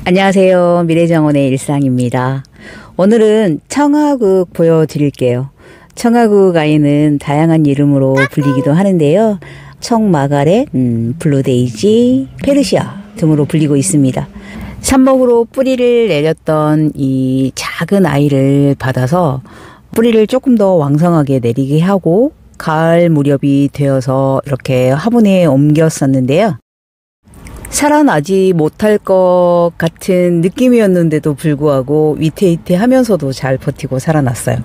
안녕하세요. 미래정원의 일상입니다. 오늘은 청화국 보여드릴게요. 청화국 아이는 다양한 이름으로 불리기도 하는데요. 청마가렛, 블루데이지, 페르시아 등으로 불리고 있습니다. 삽목으로 뿌리를 내렸던 이 작은 아이를 받아서 뿌리를 조금 더 왕성하게 내리게 하고 가을 무렵이 되어서 이렇게 화분에 옮겼었는데요. 살아나지 못할 것 같은 느낌이었는데도 불구하고 위태위태하면서도 잘 버티고 살아났어요.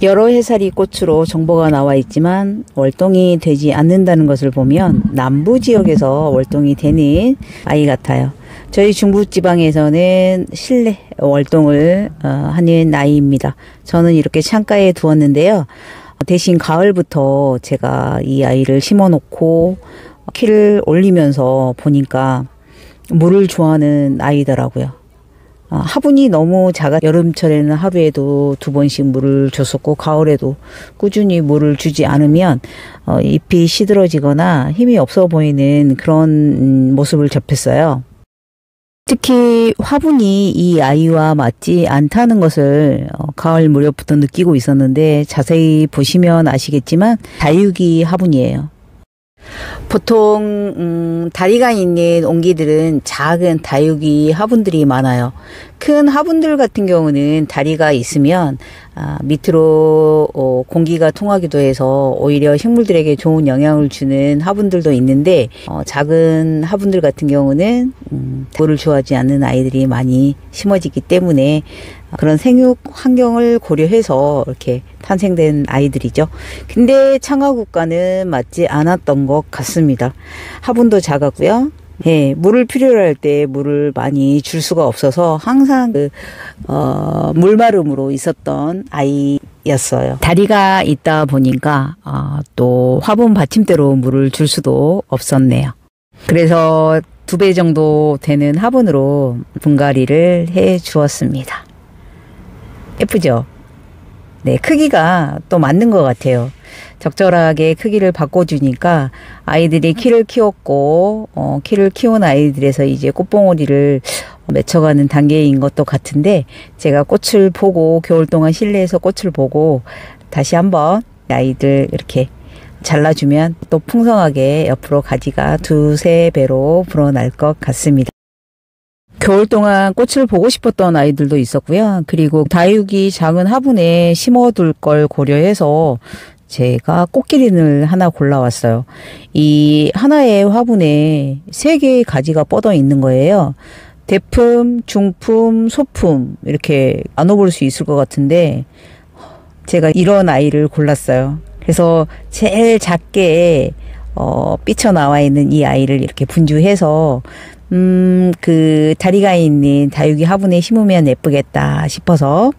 여러 해살이 꽃으로 정보가 나와 있지만 월동이 되지 않는다는 것을 보면 남부 지역에서 월동이 되는 아이 같아요. 저희 중부지방에서는 실내 월동을 하는 아이입니다. 저는 이렇게 창가에 두었는데요. 대신 가을부터 제가 이 아이를 심어 놓고 키를 올리면서 보니까 물을 좋아하는 아이더라고요. 화분이 너무 작아 여름철에는 하루에도 2번씩 물을 줬었고 가을에도 꾸준히 물을 주지 않으면 잎이 시들어지거나 힘이 없어 보이는 그런 모습을 접했어요. 특히 화분이 이 아이와 맞지 않다는 것을 가을 무렵부터 느끼고 있었는데 자세히 보시면 아시겠지만 다육이 화분이에요. 보통 다리가 있는 옹기들은 작은 다육이 화분들이 많아요. 큰 화분들 같은 경우는 다리가 있으면 밑으로 공기가 통하기도 해서 오히려 식물들에게 좋은 영향을 주는 화분들도 있는데 작은 화분들 같은 경우는 물을 좋아하지 않는 아이들이 많이 심어지기 때문에 그런 생육 환경을 고려해서 이렇게 탄생된 아이들이죠. 근데 청화국과는 맞지 않았던 것 같습니다. 화분도 작았고요. 예, 물을 필요로 할 때 물을 많이 줄 수가 없어서 항상 물마름으로 있었던 아이였어요. 다리가 있다 보니까 또 화분 받침대로 물을 줄 수도 없었네요. 그래서 2배 정도 되는 화분으로 분갈이를 해 주었습니다. 예쁘죠? 네, 크기가 또 맞는 것 같아요. 적절하게 크기를 바꿔주니까 아이들이 키를 키웠고 키를 키운 아이들에서 이제 꽃봉오리를 맺혀가는 단계인 것도 같은데 제가 꽃을 보고 겨울 동안 실내에서 꽃을 보고 다시 한번 아이들 이렇게 잘라주면 또 풍성하게 옆으로 가지가 2~3배로 불어날 것 같습니다. 겨울 동안 꽃을 보고 싶었던 아이들도 있었고요. 그리고 다육이 작은 화분에 심어둘 걸 고려해서 제가 꽃기린을 하나 골라왔어요. 이 하나의 화분에 3개의 가지가 뻗어 있는 거예요. 대품, 중품, 소품 이렇게 나눠볼 수 있을 것 같은데 제가 이런 아이를 골랐어요. 그래서 제일 작게 삐쳐나와 있는 이 아이를 이렇게 분주해서 그 다리가 있는 다육이 화분에 심으면 예쁘겠다 싶어서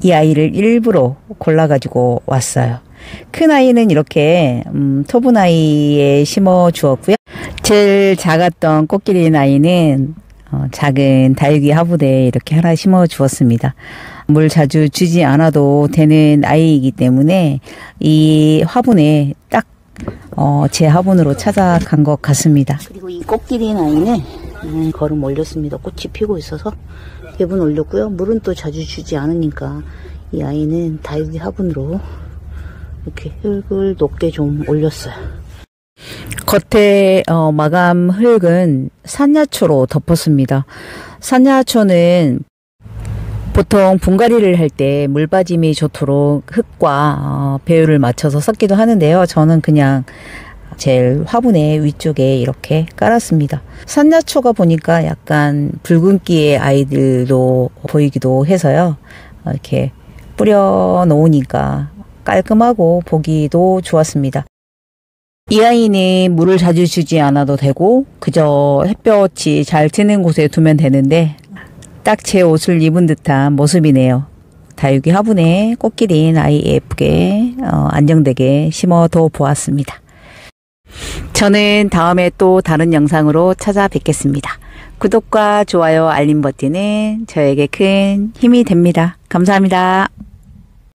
이 아이를 일부러 골라가지고 왔어요. 큰 아이는 이렇게 토분아이에 심어 주었고요. 제일 작았던 꽃기린 아이는 작은 다육이 화분에 이렇게 하나 심어 주었습니다. 물 자주 주지 않아도 되는 아이이기 때문에 이 화분에 딱 제 화분으로 찾아간 것 같습니다. 그리고 이 꽃기린 아이는 걸음 올렸습니다. 꽃이 피고 있어서 대분 올렸고요. 물은 또 자주 주지 않으니까 이 아이는 다육이 화분으로 이렇게 흙을 높게 좀 올렸어요. 겉에 마감 흙은 산야초로 덮었습니다. 산야초는 보통 분갈이를 할 때 물빠짐이 좋도록 흙과 배율을 맞춰서 섞기도 하는데요. 저는 그냥 제일 화분의 위쪽에 이렇게 깔았습니다. 산야초가 보니까 약간 붉은기의 아이들도 보이기도 해서요. 이렇게 뿌려 놓으니까 깔끔하고 보기도 좋았습니다. 이 아이는 물을 자주 주지 않아도 되고 그저 햇볕이 잘 드는 곳에 두면 되는데 딱 제 옷을 입은 듯한 모습이네요. 다육이 화분에 꽃기린 아이 예쁘게 안정되게 심어둬 보았습니다. 저는 다음에 또 다른 영상으로 찾아뵙겠습니다. 구독과 좋아요, 알림 버튼은 저에게 큰 힘이 됩니다. 감사합니다.